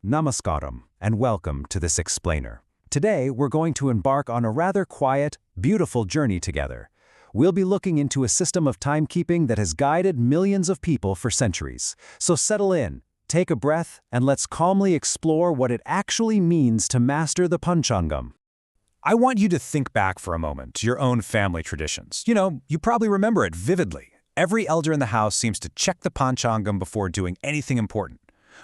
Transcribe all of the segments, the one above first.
Namaskaram, and welcome to this explainer. Today, we're going to embark on a rather quiet, beautiful journey together. We'll be looking into a system of timekeeping that has guided millions of people for centuries. So settle in, take a breath, and let's calmly explore what it actually means to master the Panchangam. I want you to think back for a moment to your own family traditions. You probably remember it vividly. Every elder in the house seems to check the Panchangam before doing anything important.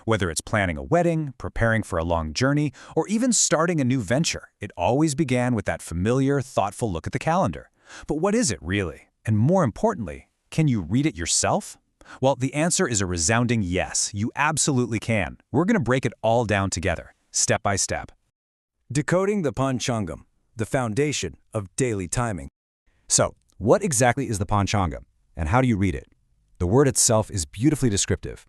Whether it's planning a wedding, preparing for a long journey, or even starting a new venture, it always began with that familiar, thoughtful look at the calendar. But what is it really? And more importantly, can you read it yourself? Well, the answer is a resounding yes, you absolutely can. We're going to break it all down together, step by step. Decoding the Panchangam, the foundation of daily timing. So, what exactly is the Panchangam, and how do you read it? The word itself is beautifully descriptive.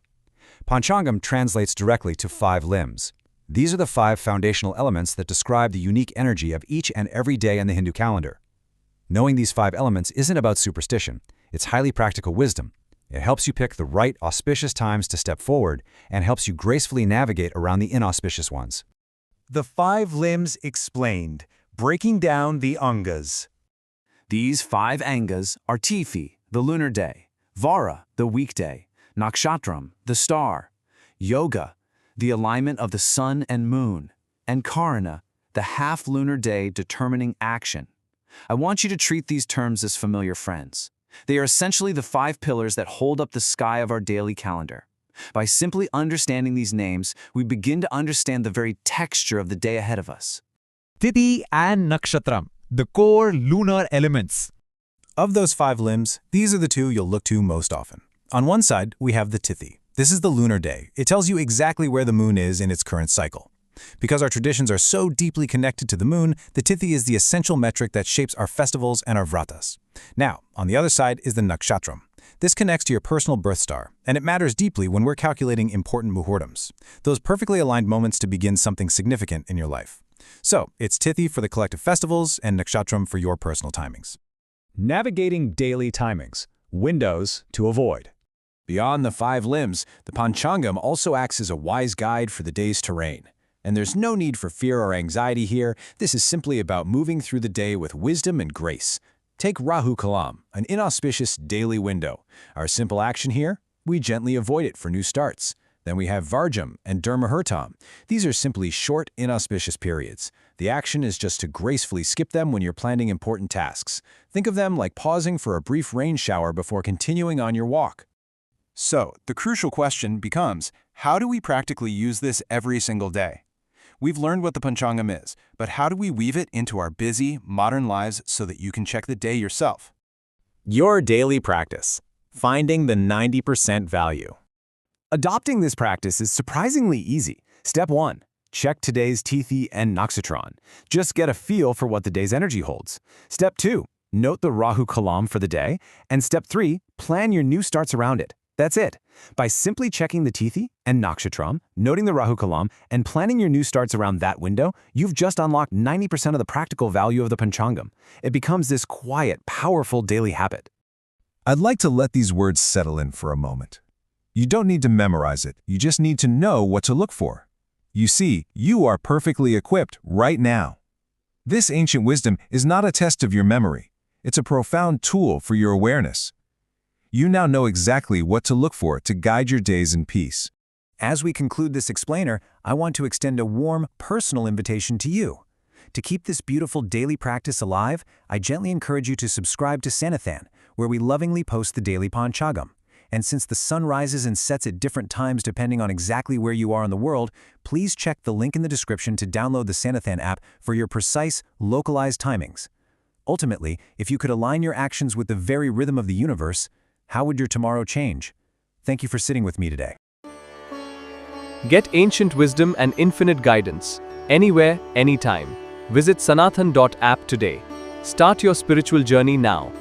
Panchangam translates directly to 5 limbs. These are the 5 foundational elements that describe the unique energy of each and every day in the Hindu calendar. Knowing these 5 elements isn't about superstition, it's highly practical wisdom. It helps you pick the right auspicious times to step forward and helps you gracefully navigate around the inauspicious ones. The 5 limbs explained, breaking down the Angas. These 5 Angas are Tithi, the lunar day; Vara, the weekday; Nakshatra, the star; Yoga, the alignment of the sun and moon; and Karana, the half-lunar day determining action. I want you to treat these terms as familiar friends. They are essentially the 5 pillars that hold up the sky of our daily calendar. By simply understanding these names, we begin to understand the very texture of the day ahead of us. Tithi and Nakshatra, the core lunar elements. Of those 5 limbs, these are the 2 you'll look to most often. On one side, we have the Tithi. This is the lunar day. It tells you exactly where the moon is in its current cycle. Because our traditions are so deeply connected to the moon, the Tithi is the essential metric that shapes our festivals and our vratas. Now, on the other side is the Nakshatra. This connects to your personal birth star, and it matters deeply when we're calculating important muhurtams, those perfectly aligned moments to begin something significant in your life. So, it's Tithi for the collective festivals and Nakshatra for your personal timings. Navigating daily timings, windows to avoid. Beyond the 5 limbs, the Panchangam also acts as a wise guide for the day's terrain. And there's no need for fear or anxiety here. This is simply about moving through the day with wisdom and grace. Take Rahu Kalam, an inauspicious daily window. Our simple action here? We gently avoid it for new starts. Then we have Varjam and Durmahurtam. These are simply short, inauspicious periods. The action is just to gracefully skip them when you're planning important tasks. Think of them like pausing for a brief rain shower before continuing on your walk. So, the crucial question becomes, how do we practically use this every single day? We've learned what the Panchangam is, but how do we weave it into our busy, modern lives so that you can check the day yourself? Your daily practice, finding the 90% value. Adopting this practice is surprisingly easy. Step 1. Check today's Tithi and Nakshatra. Just get a feel for what the day's energy holds. Step 2. Note the Rahu Kalam for the day. And Step 3. Plan your new starts around it. That's it. By simply checking the Tithi and Nakshatra, noting the Rahu Kalam, and planning your new starts around that window, you've just unlocked 90% of the practical value of the Panchangam. It becomes this quiet, powerful daily habit. I'd like to let these words settle in for a moment. You don't need to memorize it, you just need to know what to look for. You see, you are perfectly equipped right now. This ancient wisdom is not a test of your memory. It's a profound tool for your awareness. You now know exactly what to look for to guide your days in peace. As we conclude this explainer, I want to extend a warm, personal invitation to you. To keep this beautiful daily practice alive, I gently encourage you to subscribe to Sanathan, where we lovingly post the daily Panchangam. And since the sun rises and sets at different times depending on exactly where you are in the world, please check the link in the description to download the Sanathan app for your precise, localized timings. Ultimately, if you could align your actions with the very rhythm of the universe, how would your tomorrow change? Thank you for sitting with me today. Get ancient wisdom and infinite guidance, anywhere, anytime. Visit sanathan.app today. Start your spiritual journey now.